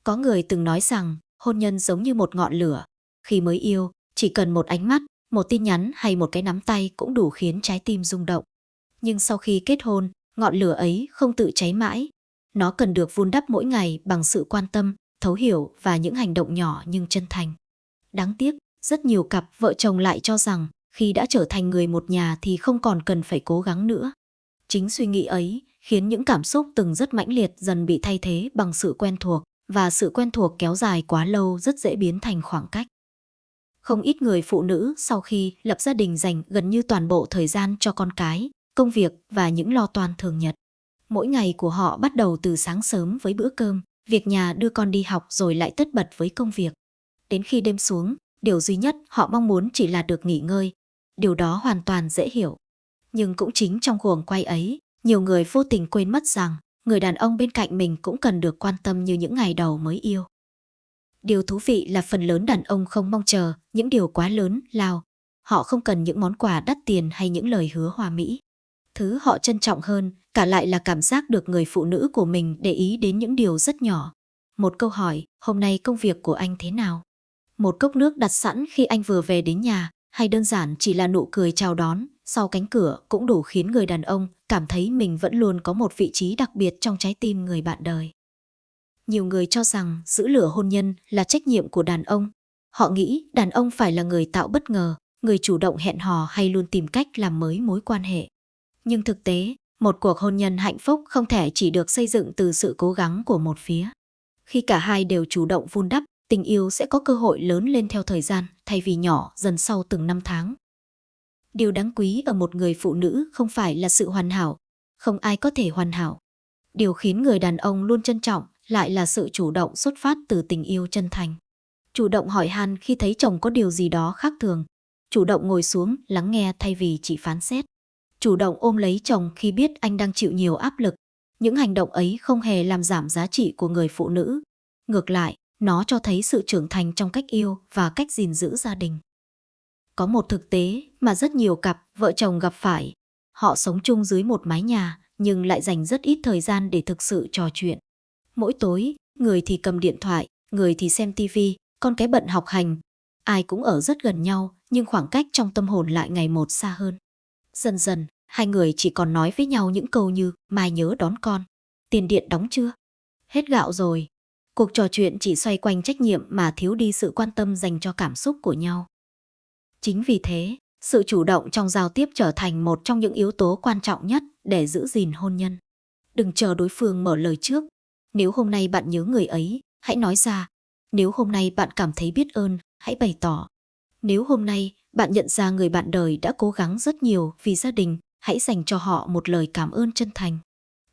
Có người từng nói rằng hôn nhân giống như một ngọn lửa. Khi mới yêu, chỉ cần một ánh mắt, một tin nhắn hay một cái nắm tay cũng đủ khiến trái tim rung động. Nhưng sau khi kết hôn, ngọn lửa ấy không tự cháy mãi. Nó cần được vun đắp mỗi ngày bằng sự quan tâm, thấu hiểu và những hành động nhỏ nhưng chân thành. Đáng tiếc, rất nhiều cặp vợ chồng lại cho rằng khi đã trở thành người một nhà thì không còn cần phải cố gắng nữa. Chính suy nghĩ ấy khiến những cảm xúc từng rất mãnh liệt dần bị thay thế bằng sự quen thuộc, và sự quen thuộc kéo dài quá lâu rất dễ biến thành khoảng cách. Không ít người phụ nữ sau khi lập gia đình dành gần như toàn bộ thời gian cho con cái, công việc và những lo toan thường nhật. Mỗi ngày của họ bắt đầu từ sáng sớm với bữa cơm, việc nhà đưa con đi học rồi lại tất bật với công việc. Đến khi đêm xuống, điều duy nhất họ mong muốn chỉ là được nghỉ ngơi. Điều đó hoàn toàn dễ hiểu. Nhưng cũng chính trong guồng quay ấy, nhiều người vô tình quên mất rằng người đàn ông bên cạnh mình cũng cần được quan tâm như những ngày đầu mới yêu. Điều thú vị là phần lớn đàn ông không mong chờ những điều quá lớn lao. Họ không cần những món quà đắt tiền hay những lời hứa hoa mỹ. Thứ họ trân trọng hơn cả lại là cảm giác được người phụ nữ của mình để ý đến những điều rất nhỏ. Một câu hỏi, hôm nay công việc của anh thế nào? Một cốc nước đặt sẵn khi anh vừa về đến nhà, hay đơn giản chỉ là nụ cười chào đón sau cánh cửa cũng đủ khiến người đàn ông cảm thấy mình vẫn luôn có một vị trí đặc biệt trong trái tim người bạn đời. Nhiều người cho rằng giữ lửa hôn nhân là trách nhiệm của đàn ông. Họ nghĩ đàn ông phải là người tạo bất ngờ, người chủ động hẹn hò hay luôn tìm cách làm mới mối quan hệ. Nhưng thực tế, một cuộc hôn nhân hạnh phúc không thể chỉ được xây dựng từ sự cố gắng của một phía. Khi cả hai đều chủ động vun đắp, tình yêu sẽ có cơ hội lớn lên theo thời gian, thay vì nhỏ dần sau từng năm tháng. Điều đáng quý ở một người phụ nữ không phải là sự hoàn hảo. Không ai có thể hoàn hảo. Điều khiến người đàn ông luôn trân trọng lại là sự chủ động xuất phát từ tình yêu chân thành. Chủ động hỏi han khi thấy chồng có điều gì đó khác thường. Chủ động ngồi xuống lắng nghe thay vì chỉ phán xét. Chủ động ôm lấy chồng khi biết anh đang chịu nhiều áp lực. Những hành động ấy không hề làm giảm giá trị của người phụ nữ. Ngược lại, nó cho thấy sự trưởng thành trong cách yêu và cách gìn giữ gia đình. Có một thực tế mà rất nhiều cặp vợ chồng gặp phải. Họ sống chung dưới một mái nhà nhưng lại dành rất ít thời gian để thực sự trò chuyện. Mỗi tối, người thì cầm điện thoại, người thì xem tivi, con cái bận học hành. Ai cũng ở rất gần nhau nhưng khoảng cách trong tâm hồn lại ngày một xa hơn. Dần dần, hai người chỉ còn nói với nhau những câu như mai nhớ đón con, tiền điện đóng chưa, hết gạo rồi. Cuộc trò chuyện chỉ xoay quanh trách nhiệm mà thiếu đi sự quan tâm dành cho cảm xúc của nhau. Chính vì thế, sự chủ động trong giao tiếp trở thành một trong những yếu tố quan trọng nhất để giữ gìn hôn nhân. Đừng chờ đối phương mở lời trước. Nếu hôm nay bạn nhớ người ấy, hãy nói ra. Nếu hôm nay bạn cảm thấy biết ơn, hãy bày tỏ. Nếu hôm nay bạn nhận ra người bạn đời đã cố gắng rất nhiều vì gia đình, hãy dành cho họ một lời cảm ơn chân thành.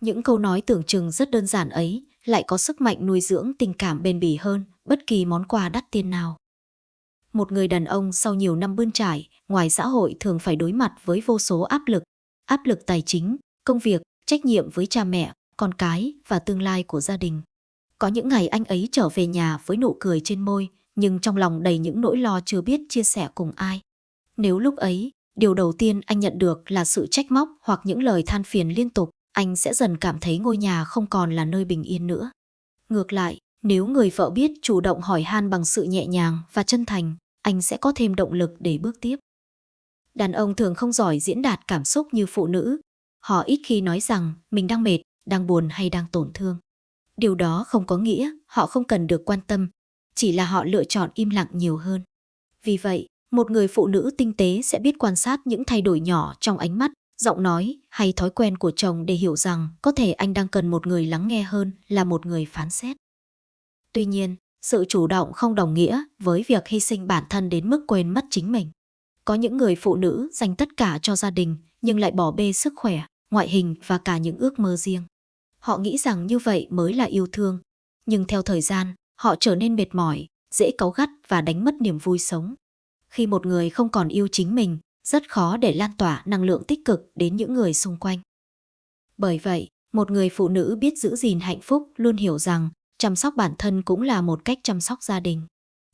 Những câu nói tưởng chừng rất đơn giản ấy lại có sức mạnh nuôi dưỡng tình cảm bền bỉ hơn bất kỳ món quà đắt tiền nào. Một người đàn ông sau nhiều năm bươn trải, ngoài xã hội thường phải đối mặt với vô số áp lực tài chính, công việc, trách nhiệm với cha mẹ, con cái và tương lai của gia đình. Có những ngày anh ấy trở về nhà với nụ cười trên môi, nhưng trong lòng đầy những nỗi lo chưa biết chia sẻ cùng ai. Nếu lúc ấy, điều đầu tiên anh nhận được là sự trách móc hoặc những lời than phiền liên tục, anh sẽ dần cảm thấy ngôi nhà không còn là nơi bình yên nữa. Ngược lại, nếu người vợ biết chủ động hỏi han bằng sự nhẹ nhàng và chân thành, anh sẽ có thêm động lực để bước tiếp. Đàn ông thường không giỏi diễn đạt cảm xúc như phụ nữ. Họ ít khi nói rằng mình đang mệt, đang buồn hay đang tổn thương. Điều đó không có nghĩa họ không cần được quan tâm, chỉ là họ lựa chọn im lặng nhiều hơn. Vì vậy, một người phụ nữ tinh tế sẽ biết quan sát những thay đổi nhỏ trong ánh mắt, giọng nói hay thói quen của chồng để hiểu rằng có thể anh đang cần một người lắng nghe hơn là một người phán xét. Tuy nhiên, sự chủ động không đồng nghĩa với việc hy sinh bản thân đến mức quên mất chính mình. Có những người phụ nữ dành tất cả cho gia đình nhưng lại bỏ bê sức khỏe, ngoại hình và cả những ước mơ riêng. Họ nghĩ rằng như vậy mới là yêu thương. Nhưng theo thời gian, họ trở nên mệt mỏi, dễ cáu gắt và đánh mất niềm vui sống. Khi một người không còn yêu chính mình, rất khó để lan tỏa năng lượng tích cực đến những người xung quanh. Bởi vậy, một người phụ nữ biết giữ gìn hạnh phúc luôn hiểu rằng chăm sóc bản thân cũng là một cách chăm sóc gia đình.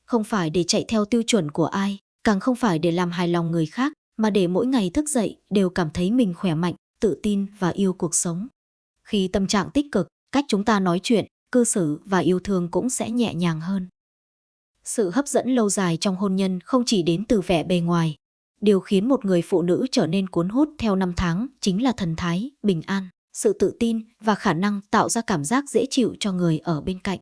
Không phải để chạy theo tiêu chuẩn của ai, càng không phải để làm hài lòng người khác, mà để mỗi ngày thức dậy đều cảm thấy mình khỏe mạnh, tự tin và yêu cuộc sống. Khi tâm trạng tích cực, cách chúng ta nói chuyện, cư xử và yêu thương cũng sẽ nhẹ nhàng hơn. Sự hấp dẫn lâu dài trong hôn nhân không chỉ đến từ vẻ bề ngoài. Điều khiến một người phụ nữ trở nên cuốn hút theo năm tháng chính là thần thái, bình an, sự tự tin và khả năng tạo ra cảm giác dễ chịu cho người ở bên cạnh.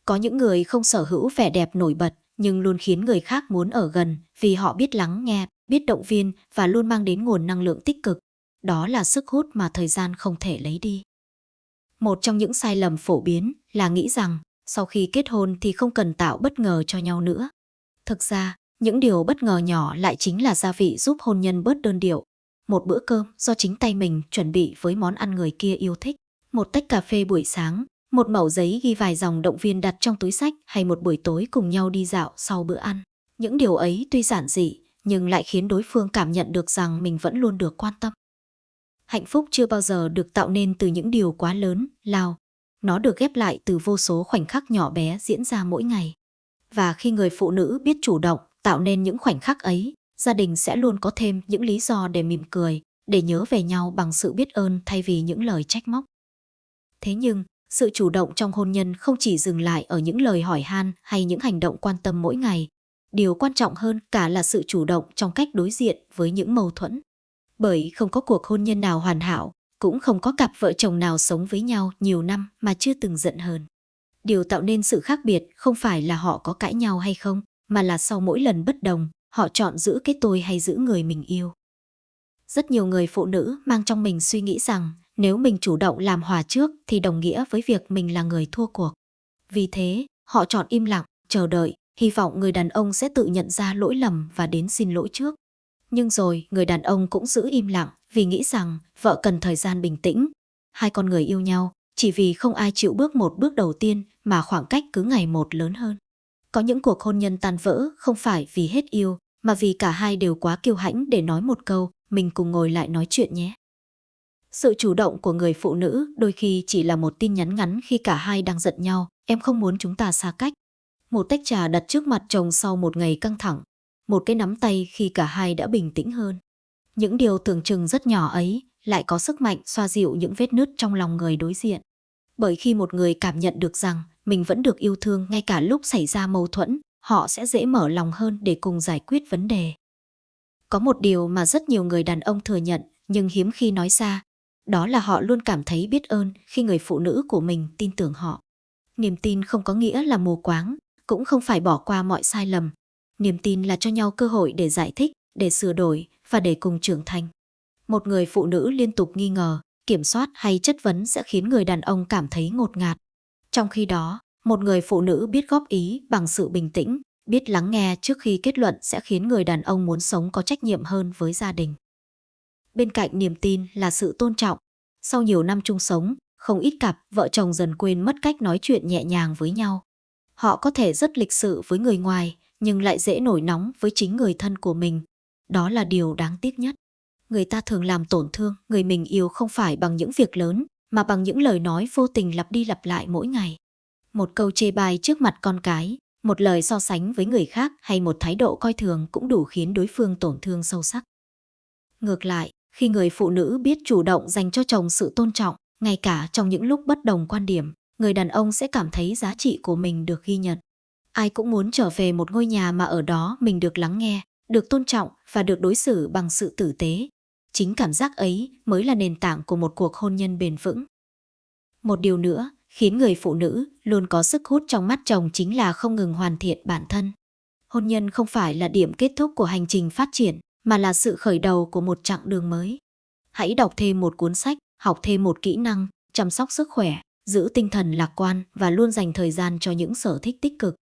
Có những người không sở hữu vẻ đẹp nổi bật nhưng luôn khiến người khác muốn ở gần vì họ biết lắng nghe, biết động viên và luôn mang đến nguồn năng lượng tích cực. Đó là sức hút mà thời gian không thể lấy đi. Một trong những sai lầm phổ biến là nghĩ rằng sau khi kết hôn thì không cần tạo bất ngờ cho nhau nữa. Thực ra, những điều bất ngờ nhỏ lại chính là gia vị giúp hôn nhân bớt đơn điệu. Một bữa cơm do chính tay mình chuẩn bị với món ăn người kia yêu thích, một tách cà phê buổi sáng, một mẩu giấy ghi vài dòng động viên đặt trong túi xách hay một buổi tối cùng nhau đi dạo sau bữa ăn. Những điều ấy tuy giản dị nhưng lại khiến đối phương cảm nhận được rằng mình vẫn luôn được quan tâm. Hạnh phúc chưa bao giờ được tạo nên từ những điều quá lớn, lao. Nó được ghép lại từ vô số khoảnh khắc nhỏ bé diễn ra mỗi ngày. Và khi người phụ nữ biết chủ động tạo nên những khoảnh khắc ấy, gia đình sẽ luôn có thêm những lý do để mỉm cười, để nhớ về nhau bằng sự biết ơn thay vì những lời trách móc. Thế nhưng, sự chủ động trong hôn nhân không chỉ dừng lại ở những lời hỏi han hay những hành động quan tâm mỗi ngày. Điều quan trọng hơn cả là sự chủ động trong cách đối diện với những mâu thuẫn. Bởi không có cuộc hôn nhân nào hoàn hảo, cũng không có cặp vợ chồng nào sống với nhau nhiều năm mà chưa từng giận hờn. Điều tạo nên sự khác biệt không phải là họ có cãi nhau hay không, mà là sau mỗi lần bất đồng, họ chọn giữ cái tôi hay giữ người mình yêu. Rất nhiều người phụ nữ mang trong mình suy nghĩ rằng nếu mình chủ động làm hòa trước thì đồng nghĩa với việc mình là người thua cuộc. Vì thế, họ chọn im lặng, chờ đợi, hy vọng người đàn ông sẽ tự nhận ra lỗi lầm và đến xin lỗi trước. Nhưng rồi, người đàn ông cũng giữ im lặng vì nghĩ rằng vợ cần thời gian bình tĩnh. Hai con người yêu nhau, chỉ vì không ai chịu bước một bước đầu tiên mà khoảng cách cứ ngày một lớn hơn. Có những cuộc hôn nhân tan vỡ không phải vì hết yêu, mà vì cả hai đều quá kiêu hãnh để nói một câu, mình cùng ngồi lại nói chuyện nhé. Sự chủ động của người phụ nữ đôi khi chỉ là một tin nhắn ngắn khi cả hai đang giận nhau, em không muốn chúng ta xa cách. Một tách trà đặt trước mặt chồng sau một ngày căng thẳng, một cái nắm tay khi cả hai đã bình tĩnh hơn. Những điều tưởng chừng rất nhỏ ấy lại có sức mạnh xoa dịu những vết nứt trong lòng người đối diện. Bởi khi một người cảm nhận được rằng mình vẫn được yêu thương ngay cả lúc xảy ra mâu thuẫn, họ sẽ dễ mở lòng hơn để cùng giải quyết vấn đề. Có một điều mà rất nhiều người đàn ông thừa nhận nhưng hiếm khi nói ra, đó là họ luôn cảm thấy biết ơn khi người phụ nữ của mình tin tưởng họ. Niềm tin không có nghĩa là mù quáng, cũng không phải bỏ qua mọi sai lầm. Niềm tin là cho nhau cơ hội để giải thích, để sửa đổi và để cùng trưởng thành. Một người phụ nữ liên tục nghi ngờ, kiểm soát hay chất vấn sẽ khiến người đàn ông cảm thấy ngột ngạt. Trong khi đó, một người phụ nữ biết góp ý bằng sự bình tĩnh, biết lắng nghe trước khi kết luận sẽ khiến người đàn ông muốn sống có trách nhiệm hơn với gia đình. Bên cạnh niềm tin là sự tôn trọng. Sau nhiều năm chung sống, không ít cặp vợ chồng dần quên mất cách nói chuyện nhẹ nhàng với nhau. Họ có thể rất lịch sự với người ngoài, nhưng lại dễ nổi nóng với chính người thân của mình. Đó là điều đáng tiếc nhất. Người ta thường làm tổn thương người mình yêu không phải bằng những việc lớn, mà bằng những lời nói vô tình lặp đi lặp lại mỗi ngày. Một câu chê bai trước mặt con cái, một lời so sánh với người khác hay một thái độ coi thường cũng đủ khiến đối phương tổn thương sâu sắc. Ngược lại, khi người phụ nữ biết chủ động dành cho chồng sự tôn trọng, ngay cả trong những lúc bất đồng quan điểm, người đàn ông sẽ cảm thấy giá trị của mình được ghi nhận. Ai cũng muốn trở về một ngôi nhà mà ở đó mình được lắng nghe, được tôn trọng và được đối xử bằng sự tử tế. Chính cảm giác ấy mới là nền tảng của một cuộc hôn nhân bền vững. Một điều nữa khiến người phụ nữ luôn có sức hút trong mắt chồng chính là không ngừng hoàn thiện bản thân. Hôn nhân không phải là điểm kết thúc của hành trình phát triển, mà là sự khởi đầu của một chặng đường mới. Hãy đọc thêm một cuốn sách, học thêm một kỹ năng, chăm sóc sức khỏe, giữ tinh thần lạc quan và luôn dành thời gian cho những sở thích tích cực.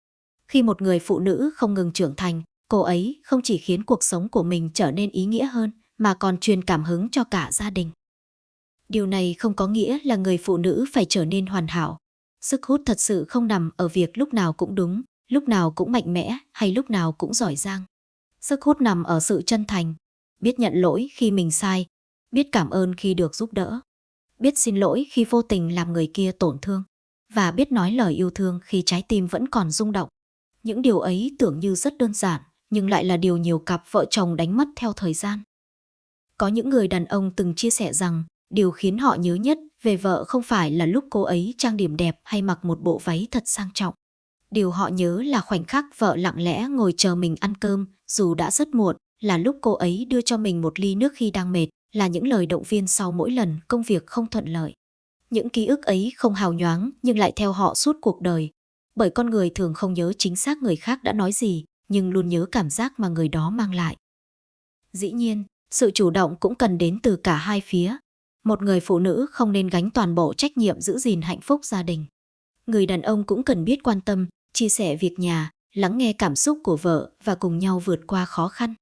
Khi một người phụ nữ không ngừng trưởng thành, cô ấy không chỉ khiến cuộc sống của mình trở nên ý nghĩa hơn, mà còn truyền cảm hứng cho cả gia đình. Điều này không có nghĩa là người phụ nữ phải trở nên hoàn hảo. Sức hút thật sự không nằm ở việc lúc nào cũng đúng, lúc nào cũng mạnh mẽ hay lúc nào cũng giỏi giang. Sức hút nằm ở sự chân thành, biết nhận lỗi khi mình sai, biết cảm ơn khi được giúp đỡ, biết xin lỗi khi vô tình làm người kia tổn thương, và biết nói lời yêu thương khi trái tim vẫn còn rung động. Những điều ấy tưởng như rất đơn giản, nhưng lại là điều nhiều cặp vợ chồng đánh mất theo thời gian. Có những người đàn ông từng chia sẻ rằng điều khiến họ nhớ nhất về vợ không phải là lúc cô ấy trang điểm đẹp hay mặc một bộ váy thật sang trọng. Điều họ nhớ là khoảnh khắc vợ lặng lẽ ngồi chờ mình ăn cơm, dù đã rất muộn, là lúc cô ấy đưa cho mình một ly nước khi đang mệt, là những lời động viên sau mỗi lần công việc không thuận lợi. Những ký ức ấy không hào nhoáng nhưng lại theo họ suốt cuộc đời. Bởi con người thường không nhớ chính xác người khác đã nói gì, nhưng luôn nhớ cảm giác mà người đó mang lại. Dĩ nhiên, sự chủ động cũng cần đến từ cả hai phía. Một người phụ nữ không nên gánh toàn bộ trách nhiệm giữ gìn hạnh phúc gia đình. Người đàn ông cũng cần biết quan tâm, chia sẻ việc nhà, lắng nghe cảm xúc của vợ và cùng nhau vượt qua khó khăn.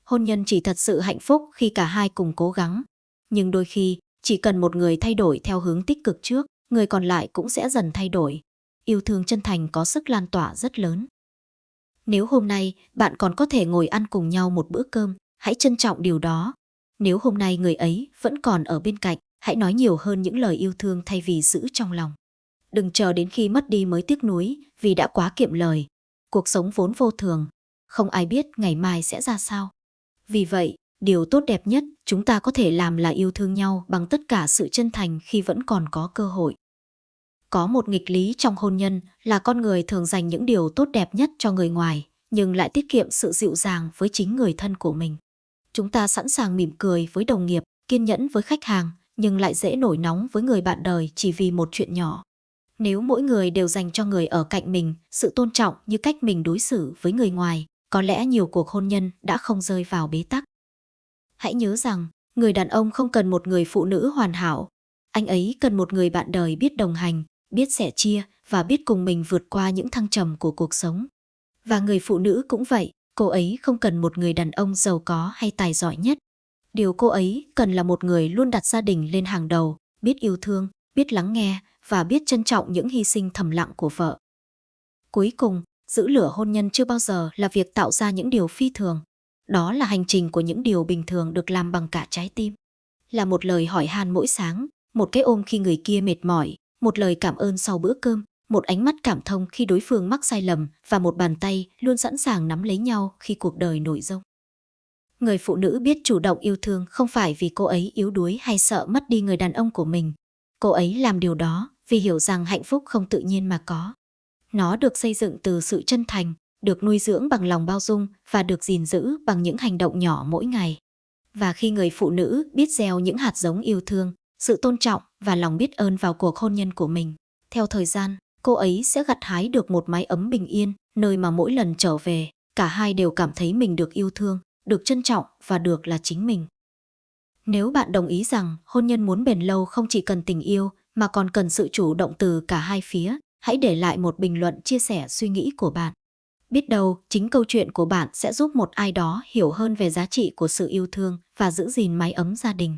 Hôn nhân chỉ thật sự hạnh phúc khi cả hai cùng cố gắng. Nhưng đôi khi, chỉ cần một người thay đổi theo hướng tích cực trước, người còn lại cũng sẽ dần thay đổi. Yêu thương chân thành có sức lan tỏa rất lớn. Nếu hôm nay bạn còn có thể ngồi ăn cùng nhau một bữa cơm, hãy trân trọng điều đó. Nếu hôm nay người ấy vẫn còn ở bên cạnh, hãy nói nhiều hơn những lời yêu thương thay vì giữ trong lòng. Đừng chờ đến khi mất đi mới tiếc nuối vì đã quá kiệm lời. Cuộc sống vốn vô thường, không ai biết ngày mai sẽ ra sao. Vì vậy, điều tốt đẹp nhất chúng ta có thể làm là yêu thương nhau bằng tất cả sự chân thành khi vẫn còn có cơ hội. Có một nghịch lý trong hôn nhân là con người thường dành những điều tốt đẹp nhất cho người ngoài, nhưng lại tiết kiệm sự dịu dàng với chính người thân của mình. Chúng ta sẵn sàng mỉm cười với đồng nghiệp, kiên nhẫn với khách hàng, nhưng lại dễ nổi nóng với người bạn đời chỉ vì một chuyện nhỏ. Nếu mỗi người đều dành cho người ở cạnh mình sự tôn trọng như cách mình đối xử với người ngoài, có lẽ nhiều cuộc hôn nhân đã không rơi vào bế tắc. Hãy nhớ rằng, người đàn ông không cần một người phụ nữ hoàn hảo. Anh ấy cần một người bạn đời biết đồng hành, biết sẻ chia và biết cùng mình vượt qua những thăng trầm của cuộc sống. Và người phụ nữ cũng vậy, cô ấy không cần một người đàn ông giàu có hay tài giỏi nhất. Điều cô ấy cần là một người luôn đặt gia đình lên hàng đầu, biết yêu thương, biết lắng nghe và biết trân trọng những hy sinh thầm lặng của vợ. Cuối cùng, giữ lửa hôn nhân chưa bao giờ là việc tạo ra những điều phi thường. Đó là hành trình của những điều bình thường được làm bằng cả trái tim. Là một lời hỏi han mỗi sáng, một cái ôm khi người kia mệt mỏi, một lời cảm ơn sau bữa cơm, một ánh mắt cảm thông khi đối phương mắc sai lầm và một bàn tay luôn sẵn sàng nắm lấy nhau khi cuộc đời nổi giông. Người phụ nữ biết chủ động yêu thương không phải vì cô ấy yếu đuối hay sợ mất đi người đàn ông của mình. Cô ấy làm điều đó vì hiểu rằng hạnh phúc không tự nhiên mà có. Nó được xây dựng từ sự chân thành, được nuôi dưỡng bằng lòng bao dung và được gìn giữ bằng những hành động nhỏ mỗi ngày. Và khi người phụ nữ biết gieo những hạt giống yêu thương, sự tôn trọng và lòng biết ơn vào cuộc hôn nhân của mình, theo thời gian, cô ấy sẽ gặt hái được một mái ấm bình yên, nơi mà mỗi lần trở về, cả hai đều cảm thấy mình được yêu thương, được trân trọng và được là chính mình. Nếu bạn đồng ý rằng hôn nhân muốn bền lâu không chỉ cần tình yêu mà còn cần sự chủ động từ cả hai phía, hãy để lại một bình luận chia sẻ suy nghĩ của bạn. Biết đâu, chính câu chuyện của bạn sẽ giúp một ai đó hiểu hơn về giá trị của sự yêu thương và giữ gìn mái ấm gia đình.